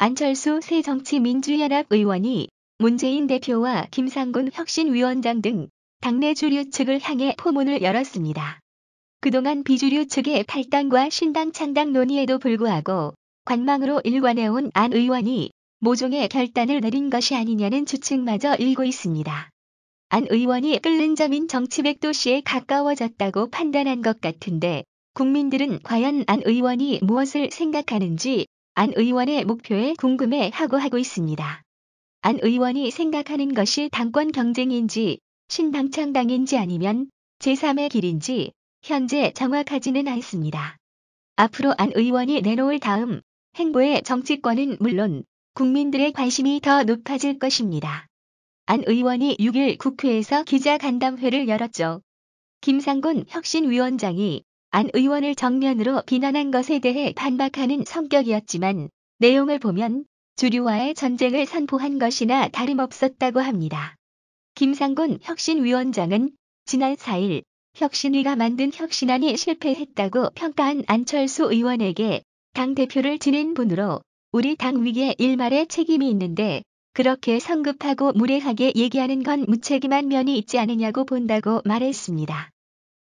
안철수 새정치민주연합 의원이 문재인 대표와 김상곤 혁신위원장 등 당내 주류 측을 향해 포문을 열었습니다. 그동안 비주류 측의 탈당과 신당 창당 논의에도 불구하고 관망으로 일관해온 안 의원이 모종의 결단을 내린 것이 아니냐는 추측마저 일고 있습니다. 안 의원이 끓는 점인 정치백도시에 가까워졌다고 판단한 것 같은데 국민들은 과연 안 의원이 무엇을 생각하는지 안 의원의 목표에 궁금해하고 하고 있습니다. 안 의원이 생각하는 것이 당권 경쟁인지 신당 창당인지 아니면 제3의 길인지 현재 정확하지는 않습니다. 앞으로 안 의원이 내놓을 다음 행보의 정치권은 물론 국민들의 관심이 더 높아질 것입니다. 안 의원이 6일 국회에서 기자간담회를 열었죠. 김상곤 혁신위원장이 안 의원을 정면으로 비난한 것에 대해 반박하는 성격이었지만 내용을 보면 주류와의 전쟁을 선포한 것이나 다름없었다고 합니다. 김상곤 혁신위원장은 지난 4일 혁신위가 만든 혁신안이 실패했다고 평가한 안철수 의원에게 당대표를 지낸 분으로 우리 당 위기에 일말의 책임이 있는데 그렇게 성급하고 무례하게 얘기하는 건 무책임한 면이 있지 않느냐고 본다고 말했습니다.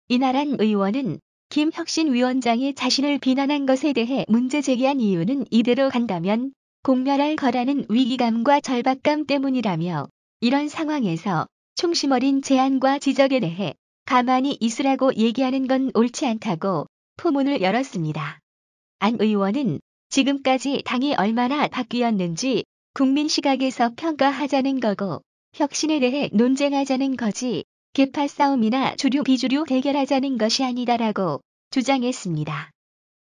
이날한 의원은 김 혁신위원장이 자신을 비난한 것에 대해 문제 제기한 이유는 이대로 간다면 공멸할 거라는 위기감과 절박감 때문이라며 이런 상황에서 총심 어린 제안과 지적에 대해 가만히 있으라고 얘기하는 건 옳지 않다고 포문을 열었습니다. 안 의원은 지금까지 당이 얼마나 바뀌었는지 국민 시각에서 평가하자는 거고 혁신에 대해 논쟁하자는 거지 계파 싸움이나 주류 비주류 대결하자는 것이 아니다라고 주장했습니다.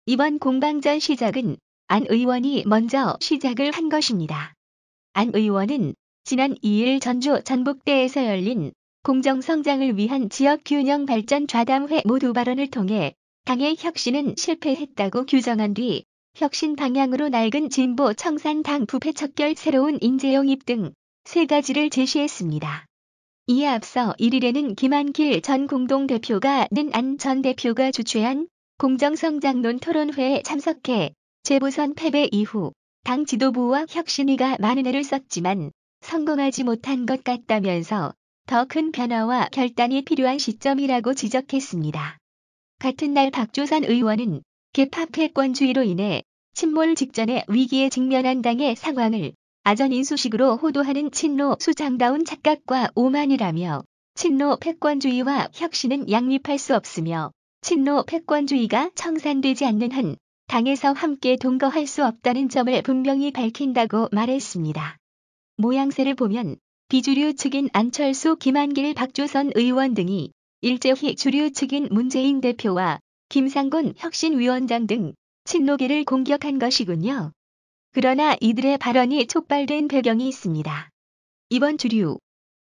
이번 공방전 시작은 안 의원이 먼저 시작을 한 것입니다. 안 의원은 지난 2일 전주 전북대에서 열린 공정성장을 위한 지역균형 발전 좌담회 모두 발언을 통해 당의 혁신은 실패했다고 규정한 뒤 혁신 방향으로 낡은 진보 청산당 부패 척결 새로운 인재 영입 등 세 가지를 제시했습니다. 이에 앞서 1일에는 김한길 전 공동대표가 는 안 전 대표가 주최한 공정성장론 토론회에 참석해 재보선 패배 이후 당 지도부와 혁신위가 많은 애를 썼지만 성공하지 못한 것 같다면서 더 큰 변화와 결단이 필요한 시점이라고 지적했습니다. 같은 날 박조선 의원은 계파 패권주의로 인해 침몰 직전의 위기에 직면한 당의 상황을 아전 인수식으로 호도하는 친노 수장다운 착각과 오만이라며 친노 패권주의와 혁신은 양립할 수 없으며 친노 패권주의가 청산되지 않는 한 당에서 함께 동거할 수 없다는 점을 분명히 밝힌다고 말했습니다. 모양새를 보면 비주류 측인 안철수, 김한길, 박조선 의원 등이 일제히 주류 측인 문재인 대표와 김상곤 혁신위원장 등 친노계를 공격한 것이군요. 그러나 이들의 발언이 촉발된 배경이 있습니다. 이번 주류,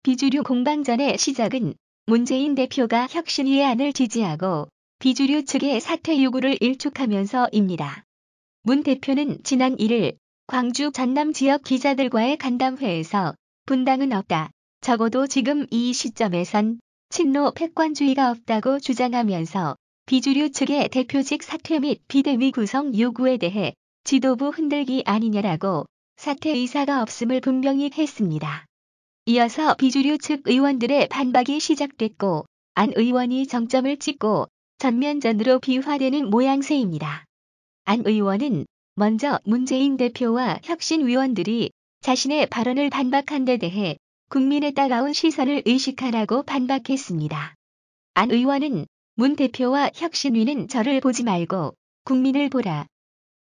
비주류 공방전의 시작은 문재인 대표가 혁신위의 안을 지지하고 비주류 측의 사퇴 요구를 일축하면서입니다. 문 대표는 지난 1일 광주 전남 지역 기자들과의 간담회에서 분당은 없다. 적어도 지금 이 시점에선 친노 패권주의가 없다고 주장하면서 비주류 측의 대표직 사퇴 및 비대위 구성 요구에 대해 지도부 흔들기 아니냐라고 사퇴 의사가 없음을 분명히 했습니다. 이어서 비주류 측 의원들의 반박이 시작됐고 안 의원이 정점을 찍고 전면전으로 비화되는 모양새입니다. 안 의원은 먼저 문재인 대표와 혁신위원들이 자신의 발언을 반박한 데 대해 국민의 따가운 시선을 의식하라고 반박했습니다. 안 의원은 문 대표와 혁신위는 저를 보지 말고 국민을 보라.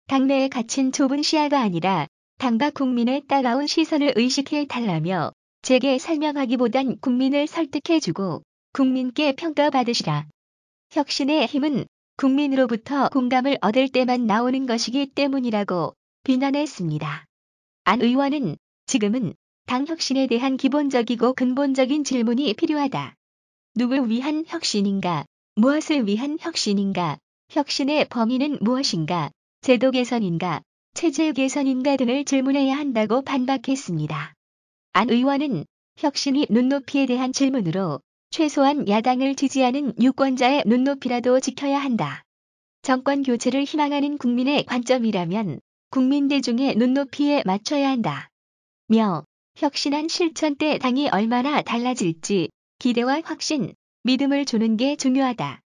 당내에 갇힌 좁은 시야가 아니라 당과 국민의 따가운 시선을 의식해 달라며 제게 설명하기보단 국민을 설득해주고 국민께 평가받으시라. 혁신의 힘은 국민으로부터 공감을 얻을 때만 나오는 것이기 때문이라고 비난했습니다. 안 의원은 지금은 당 혁신에 대한 기본적이고 근본적인 질문이 필요하다. 누굴 위한 혁신인가? 무엇을 위한 혁신인가? 혁신의 범위는 무엇인가? 제도 개선인가? 체제 개선인가 등을 질문해야 한다고 반박했습니다. 안 의원은 혁신이 눈높이에 대한 질문으로 최소한 야당을 지지하는 유권자의 눈높이라도 지켜야 한다. 정권 교체를 희망하는 국민의 관점이라면 국민 대중의 눈높이에 맞춰야 한다. 며 혁신한 실천 때 당이 얼마나 달라질지 기대와 확신, 믿음을 주는 게 중요하다.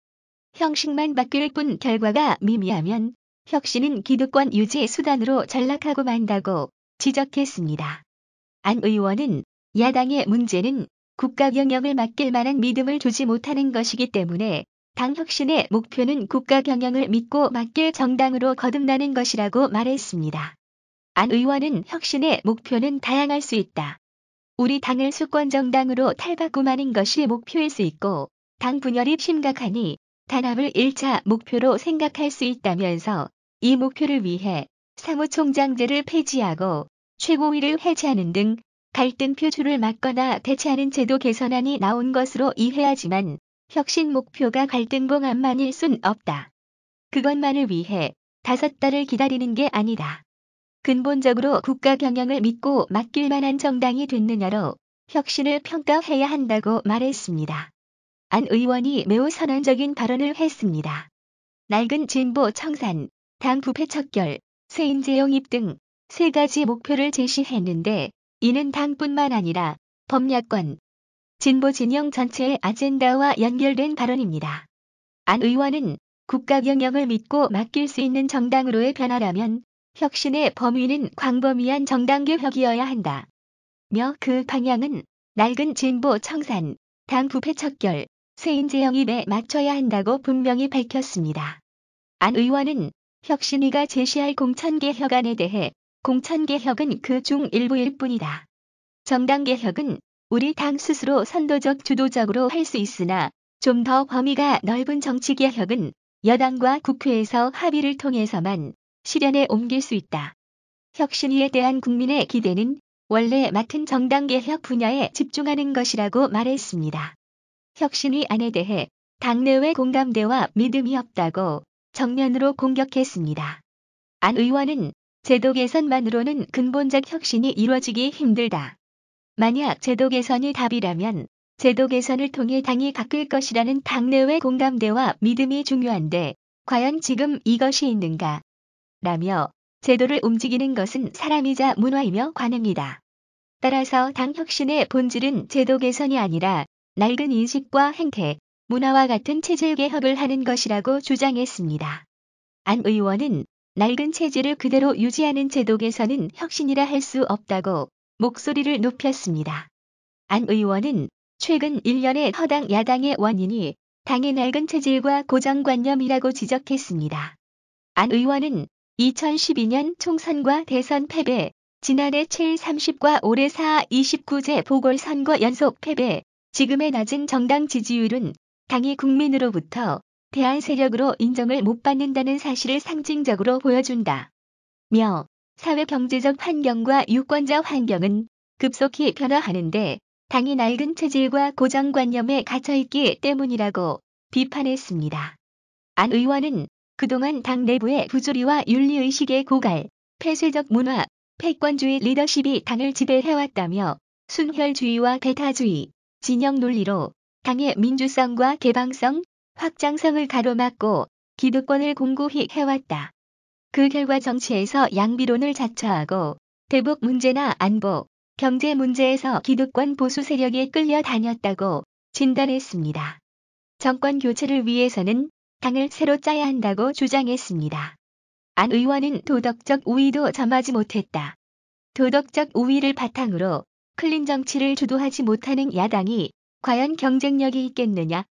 형식만 바뀔 뿐 결과가 미미하면 혁신은 기득권 유지 수단으로 전락하고 만다고 지적했습니다. 안 의원은 야당의 문제는 국가 경영을 맡길 만한 믿음을 주지 못하는 것이기 때문에 당 혁신의 목표는 국가 경영을 믿고 맡길 정당으로 거듭나는 것이라고 말했습니다. 안 의원은 혁신의 목표는 다양할 수 있다. 우리 당을 수권 정당으로 탈바꿈하는 것이 목표일 수 있고 당 분열이 심각하니 단합을 1차 목표로 생각할 수 있다면서 이 목표를 위해 사무총장제를 폐지하고 최고위를 해체하는 등 갈등 표출을 막거나 대체하는 제도 개선안이 나온 것으로 이해하지만 혁신 목표가 갈등 봉합만일 순 없다. 그것만을 위해 5달을 기다리는 게 아니다. 근본적으로 국가 경영을 믿고 맡길 만한 정당이 됐느냐로 혁신을 평가해야 한다고 말했습니다. 안 의원이 매우 선언적인 발언을 했습니다. 낡은 진보 청산, 당 부패 척결, 세인제 영입 등 3가지 목표를 제시했는데 이는 당뿐만 아니라 범야권, 진보 진영 전체의 아젠다와 연결된 발언입니다. 안 의원은 국가 경영을 믿고 맡길 수 있는 정당으로의 변화라면 혁신의 범위는 광범위한 정당개혁이어야 한다. 며 그 방향은 낡은 진보 청산, 당 부패 척결, 세인제 영입에 맞춰야 한다고 분명히 밝혔습니다. 안 의원은 혁신위가 제시할 공천개혁안에 대해 공천개혁은 그 중 일부일 뿐이다. 정당개혁은 우리 당 스스로 선도적 주도적으로 할 수 있으나 좀 더 범위가 넓은 정치개혁은 여당과 국회에서 합의를 통해서만 실현에 옮길 수 있다. 혁신위에 대한 국민의 기대는 원래 맡은 정당개혁 분야에 집중하는 것이라고 말했습니다. 혁신위 안에 대해 당내외 공감대와 믿음이 없다고 정면으로 공격했습니다. 안 의원은 제도 개선만으로는 근본적 혁신이 이루어지기 힘들다. 만약 제도 개선이 답이라면 제도 개선을 통해 당이 바뀔 것이라는 당내외 공감대와 믿음이 중요한데 과연 지금 이것이 있는가? 라며 제도를 움직이는 것은 사람이자 문화이며 관행이다. 따라서 당 혁신의 본질은 제도 개선이 아니라 낡은 인식과 행태, 문화와 같은 체질 개혁을 하는 것이라고 주장했습니다. 안 의원은 낡은 체질을 그대로 유지하는 제도 개선은 혁신이라 할 수 없다고 목소리를 높였습니다. 안 의원은 최근 1년의 허당 야당의 원인이 당의 낡은 체질과 고정관념이라고 지적했습니다. 안 의원은 2012년 총선과 대선 패배, 지난해 7.30과 올해 4.29제 보궐선거 연속 패배, 지금의 낮은 정당 지지율은 당이 국민으로부터 대한 세력으로 인정을 못 받는다는 사실을 상징적으로 보여준다. 며 사회 경제적 환경과 유권자 환경은 급속히 변화하는데 당이 낡은 체질과 고정관념에 갇혀있기 때문이라고 비판했습니다. 안 의원은 그동안 당 내부의 부조리와 윤리의식의 고갈, 폐쇄적 문화, 패권주의 리더십이 당을 지배해왔다며 순혈주의와 배타주의, 진영 논리로 당의 민주성과 개방성, 확장성을 가로막고 기득권을 공고히 해왔다. 그 결과 정치에서 양비론을 자처하고 대북 문제나 안보, 경제 문제에서 기득권 보수 세력에 끌려다녔다고 진단했습니다. 정권 교체를 위해서는 당을 새로 짜야 한다고 주장했습니다. 안 의원은 도덕적 우위도 점하지 못했다. 도덕적 우위를 바탕으로 클린 정치를 주도하지 못하는 야당이 과연 경쟁력이 있겠느냐?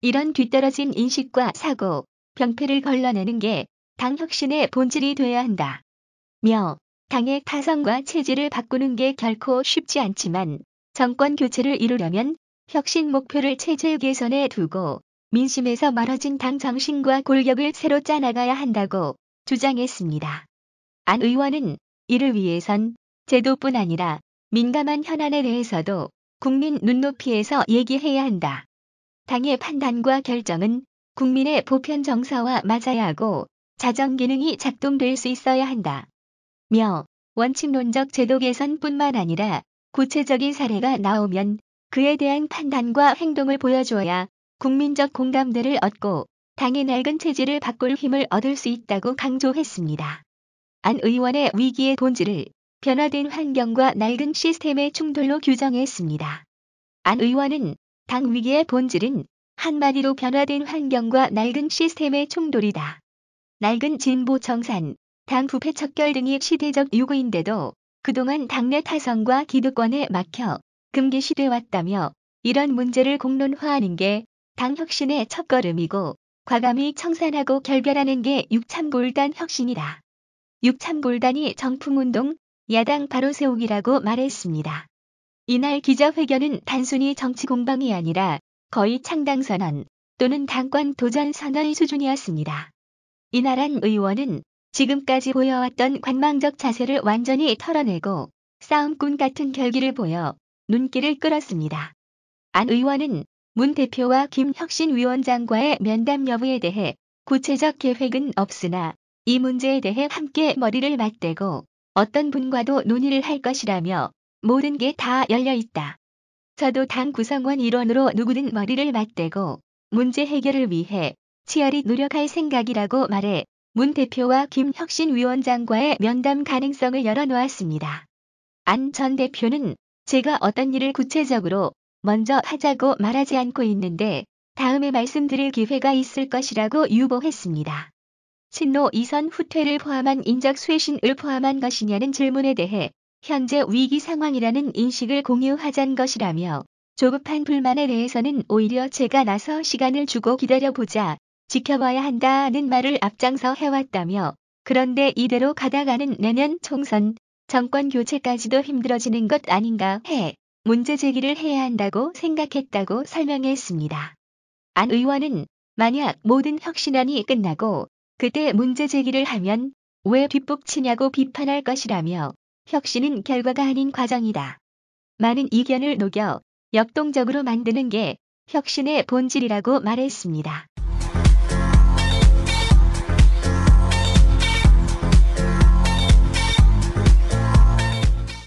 이런 뒤떨어진 인식과 사고, 병폐를 걸러내는 게 당 혁신의 본질이 돼야 한다. 며 당의 타성과 체질을 바꾸는 게 결코 쉽지 않지만 정권 교체를 이루려면 혁신 목표를 체질 개선에 두고 민심에서 멀어진 당 정신과 골격을 새로 짜나가야 한다고 주장했습니다. 안 의원은 이를 위해선 제도뿐 아니라 민감한 현안에 대해서도 국민 눈높이에서 얘기해야 한다. 당의 판단과 결정은 국민의 보편 정서와 맞아야 하고 자정 기능이 작동될 수 있어야 한다. 며 원칙론적 제도 개선뿐만 아니라 구체적인 사례가 나오면 그에 대한 판단과 행동을 보여줘야 국민적 공감대를 얻고 당의 낡은 체질을 바꿀 힘을 얻을 수 있다고 강조했습니다. 안 의원의 위기의 본질을 변화된 환경과 낡은 시스템의 충돌로 규정했습니다. 안 의원은 당 위기의 본질은 한마디로 변화된 환경과 낡은 시스템의 충돌이다. 낡은 진보 정산, 당 부패 척결 등이 시대적 요구인데도 그동안 당내 타성과 기득권에 막혀 금기시돼 왔다며 이런 문제를 공론화하는 게 당 혁신의 첫걸음이고 과감히 청산하고 결별하는 게 육참골단 혁신이다. 육참골단이 정풍운동, 야당 바로 세우기라고 말했습니다. 이날 기자회견은 단순히 정치 공방이 아니라 거의 창당선언 또는 당권 도전 선언 수준이었습니다. 이날 안 의원은 지금까지 보여왔던 관망적 자세를 완전히 털어내고 싸움꾼 같은 결기를 보여 눈길을 끌었습니다. 안 의원은 문 대표와 김 혁신위원장과의 면담 여부에 대해 구체적 계획은 없으나 이 문제에 대해 함께 머리를 맞대고 어떤 분과도 논의를 할 것이라며 모든 게 다 열려 있다. 저도 당 구성원 일원으로 누구든 머리를 맞대고 문제 해결을 위해 치열히 노력할 생각이라고 말해 문 대표와 김 혁신위원장과의 면담 가능성을 열어놓았습니다. 안 전 대표는 제가 어떤 일을 구체적으로 먼저 하자고 말하지 않고 있는데 다음에 말씀드릴 기회가 있을 것이라고 유보했습니다. 친노 이선 후퇴를 포함한 인적 쇄신을 포함한 것이냐는 질문에 대해 현재 위기 상황이라는 인식을 공유하자는 것이라며 조급한 불만에 대해서는 오히려 제가 나서 시간을 주고 기다려보자, 지켜봐야 한다는 말을 앞장서 해왔다며 그런데 이대로 가다가는 내년 총선, 정권 교체까지도 힘들어지는 것 아닌가 해 문제 제기를 해야 한다고 생각했다고 설명했습니다. 안 의원은 만약 모든 혁신안이 끝나고 그때 문제 제기를 하면 왜 뒷북치냐고 비판할 것이라며 혁신은 결과가 아닌 과정이다. 많은 이견을 녹여 역동적으로 만드는 게 혁신의 본질이라고 말했습니다.